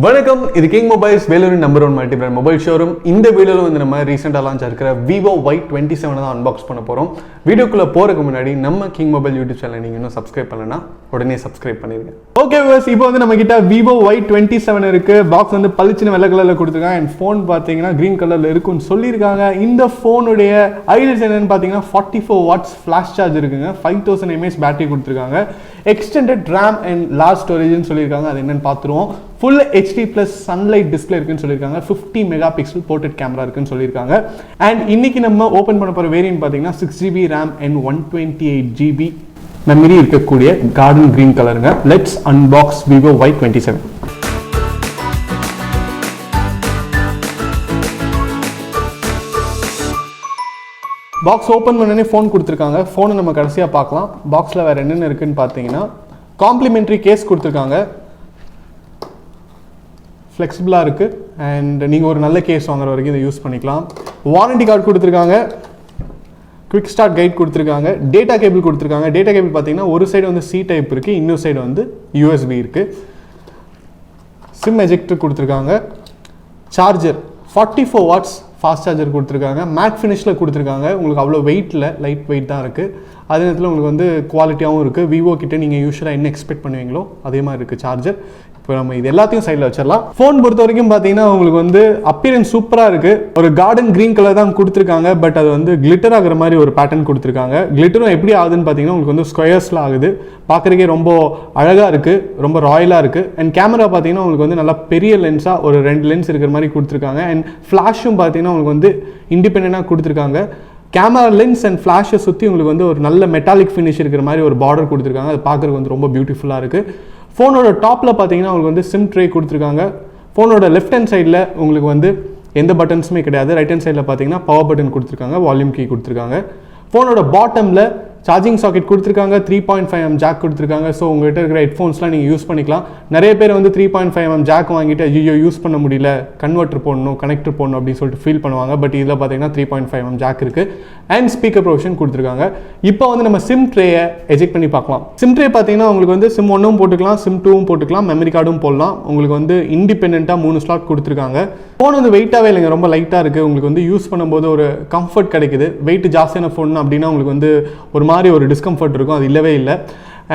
வணக்கம், இது king mobiles வேலூரின் number 1 multi brand mobile showroom. இந்த வீடியோவில் வந்து நம்ம ரீசெண்டாக லான்ச் இருக்கிற VIVO Y27 தான் அன்பாக்ஸ் பண்ண போகிறோம். வீடியோக்குள்ளே போகிறதுக்கு முன்னாடி நம்ம கிங் மொபைல் யூடியூப் சேனல் நீங்கள் இன்னும் சப்ஸ்கிரைப் பண்ணலன்னா உடனே சப்ஸ்கிரைப் பண்ணிடுங்க. ஓகே வியூவர்ஸ், இப்போ வந்து நம்ம கிட்ட VIVO Y27 இருக்குது. பாக்ஸ் வந்து பளிச்சுன்னு வெள்ளை கலரில் கொடுத்துருக்காங்க. அண்ட் ஃபோன் பார்த்தீங்கன்னா க்ரீன் கலரில் இருக்குன்னு சொல்லியிருக்காங்க. இந்த ஃபோனுடைய ஹைலைட்ஸ் என்னென்னு பார்த்தீங்கன்னா 44 வாட்ஸ் ஃப்ளாஷ் சார்ஜ் இருக்குங்க. 5000 mAh பேட்டரி கொடுத்துருக்காங்க. எக்ஸ்டெண்டட் ரேம் அண்ட் லார்ஜ் ஸ்டோரேஜ்னு சொல்லியிருக்காங்க. அது என்னென்னு பார்த்துருவோம். ஃபுல் HD+ சன்லைட் டிஸ்பிளே இருக்குன்னு சொல்லியிருக்காங்க. 50 மெகாபிக்சல் போர்ட்ரேட் கேமரா இருக்குன்னு சொல்லியிருக்காங்க. அண்ட் இன்னைக்கு நம்ம ஓப்பன் பண்ண போகிற வேரியன்ட் பார்த்தீங்கன்னா 6GB RAM and 128GB memory இருக்கக்கூடிய கார்டன் கிரீன் கலருங்க. Let's unbox VIVO Y27. Box open பண்ணனே ஃபோன் கொடுத்துருக்காங்க. ஃபோனை நம்ம கடைசியாக பார்க்கலாம். பாக்ஸில் வேறு என்னென்ன இருக்குன்னு பார்த்தீங்கன்னா காம்ப்ளிமெண்ட்ரி கேஸ் கொடுத்துருக்காங்க. ஃப்ளெக்சிபிளாக இருக்குது. அண்ட் நீங்கள் ஒரு நல்ல கேஸ் வாங்குற வரைக்கும் இதை யூஸ் பண்ணிக்கலாம். வாரண்டி கார்டு கொடுத்துருக்காங்க. குவிக் ஸ்டார்ட் கைட் கொடுத்துருக்காங்க. டேட்டா கேபிள் கொடுத்துருக்காங்க. டேட்டா கேபிள் பார்த்தீங்கன்னா ஒரு சைடு வந்து C டைப் இருக்குது, இன்னொரு சைடு வந்து USB இருக்குது. சிம் எஜெக்டர் கொடுத்துருக்காங்க. சார்ஜர் 44 வாட்ஸ் ஃபாஸ்ட் சார்ஜர் கொடுத்துருக்காங்க. மேட் ஃபினிஷில் கொடுத்துருக்காங்க. உங்களுக்கு அவ்வளோ வெயிட்டில் லைட் வெயிட் தான் இருக்குது. அதே நேரத்தில் உங்களுக்கு வந்து குவாலிட்டியாகவும் இருக்குது. விவோ கிட்டே நீங்கள் யூஸ்வலாக என்ன எக்ஸ்பெக்ட் பண்ணுவீங்களோ அதே மாதிரி இருக்குது சார்ஜர். இப்போ நம்ம இது எல்லாத்தையும் சைடில் வச்சிடலாம். ஃபோன் பொறுத்த வரைக்கும் பார்த்தீங்கன்னா உங்களுக்கு வந்து அப்பியரன்ஸ் சூப்பராக இருக்குது. ஒரு கார்டன் க்ரீன் கலர் தான் கொடுத்துருக்காங்க. பட் அது வந்து கிளிட்டர் ஆகிற மாதிரி ஒரு பேட்டர்ன் கொடுத்துருக்காங்க. கிளிட்டரும் எப்படி ஆகுதுன்னு பார்த்தீங்கன்னா உங்களுக்கு வந்து ஸ்கொயர்ஸில் ஆகுது. பார்க்குறக்கே ரொம்ப அழகாக இருக்குது, ரொம்ப ராயலாக இருக்குது. அண்ட் கேமரா பார்த்தீங்கன்னா உங்களுக்கு வந்து நல்லா பெரிய லென்ஸாக ஒரு 2 லென்ஸ் இருக்கிற மாதிரி கொடுத்துருக்காங்க. அண்ட் ஃப்ளாஷும் பார்த்தீங்கன்னா உங்களுக்கு வந்து இண்டிபெண்டண்டாக கொடுத்துருக்காங்க. கேமரா லென்ஸ் அண்ட் ஃப்ளாஷை சுற்றி உங்களுக்கு வந்து ஒரு நல்ல மெட்டாலிக் ஃபினிஷ் இருக்கிற மாதிரி ஒரு பார்டர் கொடுத்துருக்காங்க. அது பார்க்குறதுக்கு வந்து ரொம்ப பியூட்டிஃபுல்லாக இருக்குது. ஃபோனோட டாப்பில் பார்த்தீங்கன்னா உங்களுக்கு வந்து சிம் ட்ரே கொடுத்துருக்காங்க. ஃபோனோட லெஃப்ட் ஹேண்ட் சைடில் உங்களுக்கு வந்து எந்த பட்டன்ஸுமே கிடையாது. ரைட் ஹேண்ட் சைடில் பார்த்தீங்கன்னா பவர் பட்டன் கொடுத்துருக்காங்க, வால்யூம் கீ கொடுத்துருக்காங்க. ஃபோனோட பாட்டமில் சார்ஜிங் சாக்கெட் கொடுத்துருக்காங்க. 3.5mm ஜாக் கொடுத்துருக்காங்க. ஸோ உங்கள்கிட்ட இருக்கிற ஹெட்ஃபோன்ஸ்லாம் நீங்கள் யூஸ் பண்ணிக்கலாம். நிறைய பேர் வந்து 3.5mm ஜாக் வாங்கிட்டு ஐயோ யூஸ் பண்ண முடியல, கன்வெர்ட்டர் போடணும், கனெக்டர் போடணும் அப்படின்னு சொல்லிட்டு ஃபீல் பண்ணுவாங்க. பட் இதில் பார்த்தீங்கன்னா 3.5mm ஜாக் இருக்குது. அண்ட் ஸ்பீக்கர் ப்ரொவிஷன் கொடுத்துருக்காங்க. இப்போ வந்து நம்ம சிம் ட்ரேயை எஜெக்ட் பண்ணி பார்க்கலாம். சிம் ட்ரே பார்த்தீங்கன்னா உங்களுக்கு வந்து சிம் 1ம் போட்டுக்கலாம், சிம் 2ம் போட்டுக்கலாம், மெமரி கார்டும் போடலாம். உங்களுக்கு வந்து இண்டிபெண்ட்டாக 3 ஸ்லாட் கொடுத்துருக்காங்க. ஃபோன் வந்து வெயிட்டாகவே இல்லைங்க, ரொம்ப லைட்டாக இருக்குது. உங்களுக்கு வந்து யூஸ் பண்ணும்போது ஒரு கம்ஃபர்ட் கிடைக்குது. வெயிட் ஜாஸ்தியான ஃபோன் அப்படின்னா உங்களுக்கு வந்து ஒரு மாதிரி ஒரு டிஸ்கம்ஃபர்ட் இருக்கும். அது இல்லவே இல்லை.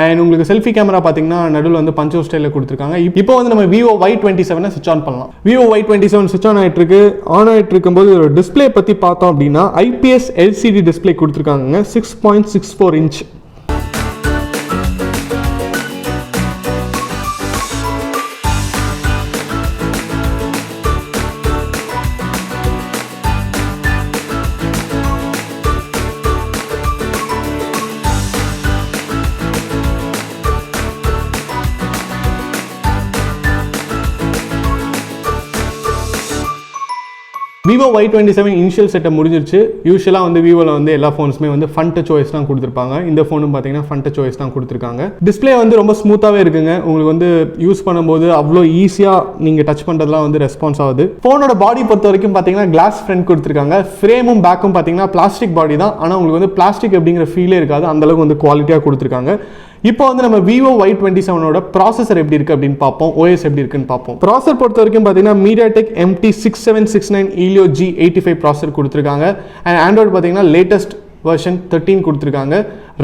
அண்ட் உங்களுக்கு செல்ஃபி கேமரா பார்த்தீங்கன்னா நடுவில் வந்து பஞ்சோ ஸ்டைலில் கொடுத்துருக்காங்க. இப்போ வந்து நம்ம VIVO Y27 ஸ்விட்ச் ஆன் பண்ணலாம். VIVO Y27 ஸ்விட்ச் ஆன் ஆகிட்டு இருக்கு. ஆன் ஆகிட்டு இருக்கும்போது ஒரு டிஸ்பிளே பற்றி பார்த்தோம் அப்படின்னா IPS LCD டிஸ்பிளே கொடுத்துருக்காங்க. 6.64 inch. VIVO Y27 initial setup முடிஞ்சிருச்சு. யூஸ்வலாக வந்து விவோவில் வந்து எல்லா ஃபோன்ஸுமே வந்து ஃபன் டச் OS தான் கொடுத்துருப்பாங்க. இந்த ஃபோனும் பார்த்தீங்கன்னா ஃபன் டச் OS தான் கொடுத்துருக்காங்க. டிஸ்பிளே வந்து ரொம்ப ஸ்மூத்தாகவே இருக்குங்க. உங்களுக்கு வந்து யூஸ் பண்ணும்போது அவ்வளோ ஈஸியாக நீங்கள் டச் பண்ணுறதுலாம் வந்து ரெஸ்பான்ஸ் ஆகுது. ஃபோனோட பாடி பொறுத்த வரைக்கும் பார்த்தீங்கன்னா கிளாஸ் ஃப்ரண்ட் கொடுத்துருக்காங்க. ஃப்ரேமும் பேக்கும் பார்த்தீங்கன்னா பிளாஸ்டிக் பாடி தான். ஆனால் உங்களுக்கு வந்து பிளாஸ்டிக் அப்படிங்கிற ஃபீலே இருக்காது. அந்தளவுக்கு வந்து குவாலிட்டியாக கொடுத்துருக்காங்க. இப்போ வந்து நம்ம VIVO Y27ஓட ப்ராசஸர் எப்படி இருக்குது அப்படின்னு பார்ப்போம். OS எப்படி இருக்குன்னு பார்ப்போம். ப்ராசஸர் பொறுத்த வரைக்கும் பார்த்தீங்கன்னா MediaTek MT6769 Helio G85 processor கொடுத்துருக்காங்க. அண்ட் ஆண்ட்ராய்டு பார்த்தீங்கன்னா லேட்டஸ்ட் வெர்ஷன் 13 கொடுத்துருக்காங்க.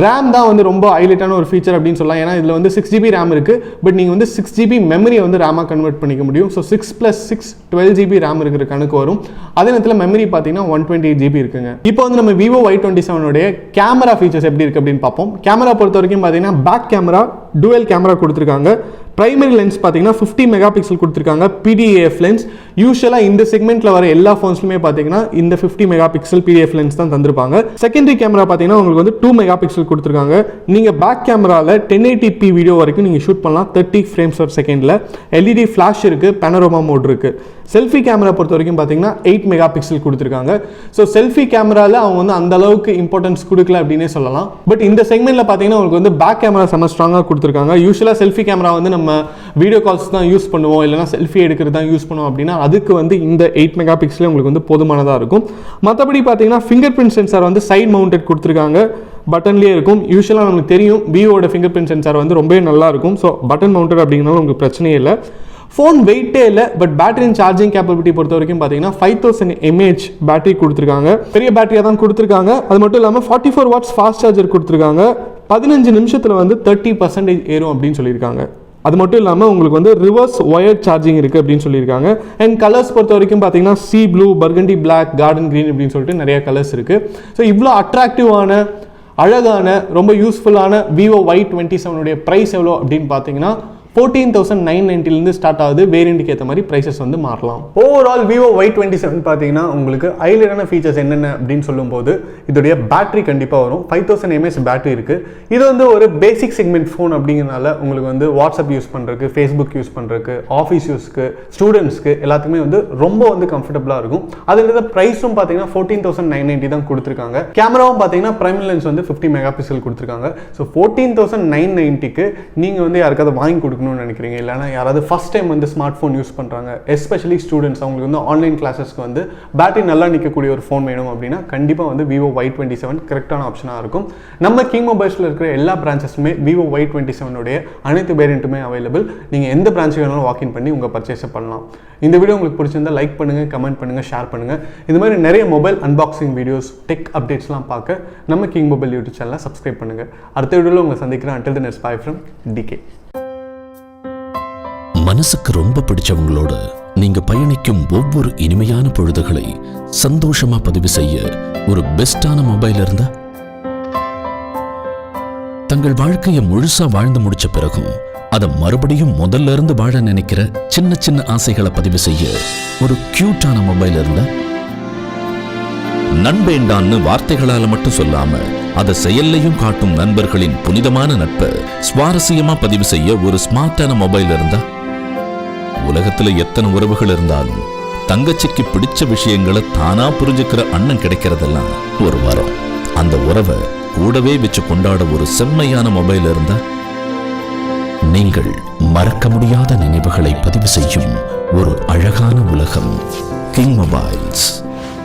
ரேம் தான் வந்து ரொம்ப ஹைலைட்டான ஒரு ஃபீச்சர் அப்படின்னு சொல்லலாம். ஏன்னா இதில் வந்து 6GB ரேம் இருக்குது. பட் நீங்கள் வந்து 6GB மெமரியை வந்து ரேமாக கன்வெர்ட் பண்ணிக்க முடியும். ஸோ 6+6 12GB ரேம் இருக்கிற கணக்கு வரும். அதே நேரத்தில் மெமரி பார்த்தீங்கன்னா 128GB இருக்குங்க. இப்போ வந்து நம்ம VIVO Y27 கேமரா ஃபீச்சர்ஸ் எப்படி இருக்குது அப்படின்னு பார்ப்போம். கேமரா பொறுத்த வரைக்கும் பார்த்தீங்கன்னா பேக் கேமரா டூவல் கேமரா கொடுத்துருக்காங்க. பிரைமரி லென்ஸ் பார்த்தீங்கன்னா 50 மெகாபிக்சல் கொடுத்துருக்காங்க. PDAF lens. யூஸ்வலாக இந்த செக்மெண்ட்டில் வர எல்லா ஃபோன்ஸ்லுமே பார்த்தீங்கன்னா இந்த 50 மெகாபிக்சல் PDAF லென்ஸ் தான் தந்திருப்பாங்க. செகண்டரி கேமரா பார்த்தீங்கன்னா உங்களுக்கு வந்து 2 மெகாபிக்சல் கொடுத்துருக்காங்க. நீங்கள் பேக் கேமராவில் 1080p வீடியோ வரைக்கும் நீங்கள் ஷூட் பண்ணலாம் 30 frames per second. LED flash இருக்குது, பேனரோமா மோட் இருக்குது. செல்ஃபி கேமரா பொறுத்த வரைக்கும் பார்த்தீங்கன்னா 8 மெகாபிக்சல் கொடுத்துருக்காங்க. ஸோ செல்ஃபி கேமராவில் அவங்க வந்து அந்த அளவுக்கு இம்பார்ட்டன்ஸ் கொடுக்கல அப்படின்னே சொல்லலாம். பட் இந்த செக்மெண்ட்டில் பார்த்தீங்கன்னா உங்களுக்கு வந்து பேக் கேமரா செம்ம ஸ்ட்ராங்காக கொடுத்துருக்காங்க. யூஸ்வலாக செல்ஃபி கேமரா வந்து நம்ம வீடியோ கால்ஸ் தான் யூஸ் பண்ணுவோம், இல்லைனா செல்ஃபி எடுக்கிறது தான் யூஸ் பண்ணுவோம் அப்படின்னா அதுக்கு வந்து இந்த 8 மெகாபிக்சல் உங்களுக்கு வந்து போதுமானதாக இருக்கும். மற்றபடி பார்த்தீங்கன்னா ஃபிங்கர் பிரிண்ட் சென்சார் வந்து சைட் மவுண்டட் கொடுத்துருக்காங்க. பட்டன்லேயே இருக்கும். யூஸ்வலாக நமக்கு தெரியும் விவோட ஃபிங்கர் பிரிண்ட் சென்சார் வந்து ரொம்பவே நல்லா இருக்கும். ஸோ பட்டன் மவுண்டட் அப்படிங்கிறனால உங்களுக்கு பிரச்சனையே இல்லை. ஃபோன் வெயிட்டே இல்லை, but battery and charging capability பொறுத்த வரைக்கும் பார்த்தீங்கன்னா 5000 mAh பேட்டரி கொடுத்துருக்காங்க. பெரிய பேட்டரியாக தான் கொடுத்துருக்காங்க. அது மட்டும் இல்லாமல் 44 watts ஃபாஸ்ட் சார்ஜர் கொடுத்துருக்காங்க. 15 நிமிஷத்தில் வந்து 30% ஏறும் அப்படின்னு சொல்லியிருக்காங்க. அது மட்டும் இல்லாமல் உங்களுக்கு வந்து ரிவர்ஸ் ஒயர்ட் சார்ஜிங் இருக்குது அப்படின்னு சொல்லியிருக்காங்க. அண்ட் கலர்ஸ் பொறுத்த வரைக்கும் பார்த்தீங்கன்னா sea blue, burgundy black, garden green அப்படின்னு சொல்லிட்டு நிறைய கலர்ஸ் இருக்குது. ஸோ இவ்வளோ அட்ராக்டிவான அழகான ரொம்ப யூஸ்ஃபுல்லான விவோ Y27 ப்ரைஸ் எவ்வளோ அப்படின்னு பார்த்தீங்கன்னா 14,990 ஸ்டார்ட் ஆகுது. வேரியண்ட்டுக்கு ஏற்ற மாதிரி ப்ரைஸஸ் வந்து மாறலாம். ஓவரால் விவோ Y27 பார்த்தீங்கன்னா உங்களுக்கு ஹைலைட்டான ஃபீச்சர்ஸ் என்னென்ன அப்படின்னு சொல்லும்போது இதோடைய பேட்டரி கண்டிப்பாக வரும். 5000 mAh பேட்டரி இருக்குது. இது வந்து ஒரு பேசிக் செக்மெண்ட் ஃபோன் அப்படிங்கிறனால உங்களுக்கு வந்து வாட்ஸ்அப் யூஸ் பண்ணுறதுக்கு, ஃபேஸ்புக் யூஸ் பண்ணுறதுக்கு, ஆஃபீஸ் யூஸ்க்கு, ஸ்டூடெண்ட்ஸ்க்கு எல்லாத்துக்குமே வந்து ரொம்ப வந்து கம்ஃபர்டபுளாக இருக்கும். அதில் ப்ரைஸும் பார்த்தீங்கன்னா 14,990 தான் கொடுத்துருக்காங்க. கேமராவும் பார்த்தீங்கன்னா பிரைமரி லென்ஸ் வந்து 50 மெகாபிக்சல் கொடுத்துருக்காங்க. ஸோ 14,990க்கு நீங்கள் வந்து யாருக்காவது வாங்கி கொடுக்கணும் நினைக்கிறீங்க, இல்லைனா யாராவது ஃபர்ஸ்ட் டைம் வந்து ஸ்மார்ட் ஃபோன் யூஸ் பண்ணுறாங்க, எஸ்பெஷலி ஸ்டூடெண்ட்ஸ், அவங்களுக்கு வந்து ஆன்லைன் கிளாஸஸ்க்கு வந்து பேட்டரி நல்லா நிற்கக்கூடிய ஒரு ஃபோன் வேணும் அப்படின்னா கண்டிப்பாக வந்து விவோ Y27 கரெக்டான ஆப்ஷனாக இருக்கும். நம்ம கிங் மொபைல்ஸில் இருக்கிற எல்லா பிரான்ச்சஸுமே விவோ Y27 அனைத்து வேரியண்ட்டுமே அவைலபிள். நீங்கள் எந்த பிரான்ச் வேணாலும் வாக்கின் பண்ணி உங்கள் பர்ச்சேஸை பண்ணலாம். இந்த வீடியோ உங்களுக்கு பிடிச்சிருந்தா லைக் பண்ணுங்கள், கமெண்ட் பண்ணுங்கள், ஷேர் பண்ணுங்கள். இந்த மாதிரி நிறைய மொபைல் அன்பாக்சிங் வீடியோஸ், டெக் அப்டேட்ஸ்லாம் பார்க்க நம்ம கிங் மொபைல் யூடியூப் சேனலை சப்ஸ்கிரைப் பண்ணுங்கள். அடுத்த வீடியோவில் உங்களை சந்திக்கிறேன். Until then, it's bye from DK. மனசுக்கு ரொம்ப பிடிச்சவங்களோட நீங்க பயணிக்கும் ஒவ்வொரு இனிமையான பொழுதுகளை சந்தோஷமா பதிவு செய்ய ஒரு பெஸ்டான மொபைல் இருந்தா, தங்கள் வாழ்க்கையை முழுசா வாழ்ந்து முடிச்ச பிறகும் அதை மறுபடியும் முதல்ல இருந்து வாழ நினைக்கிற சின்ன சின்ன ஆசைகளை பதிவு செய்ய ஒரு கியூட்டான மொபைல் இருந்தா, நண்பேண்டான்னு வார்த்தைகளால மட்டும் சொல்லாம அதை செயல்லையும் காட்டும் நண்பர்களின் புனிதமான நட்பை சுவாரஸ்யமா பதிவு செய்ய ஒரு ஸ்மார்ட்டான மொபைல் இருந்தா, உலகத்துல எத்தனை உறவுகள் இருந்தாலும் தங்கச்சிக்கு பிடிச்ச விஷயங்களை தானா புரிஞ்சுக்கிற அண்ணன் கிடைக்கிறதெல்லாம் ஒரு வரம். அந்த உறவை கூடவே வச்சு கொண்டாட ஒரு செம்மையான மொபைல் இருந்தா, நீங்கள் மறக்க முடியாத நினைவுகளை பதிவு செய்யும் ஒரு அழகான உலகம் கிங் மொபைல்ஸ்.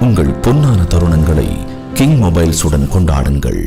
உங்கள் பொன்னான தருணங்களை கிங் மொபைல்ஸுடன் கொண்டாடுங்கள்.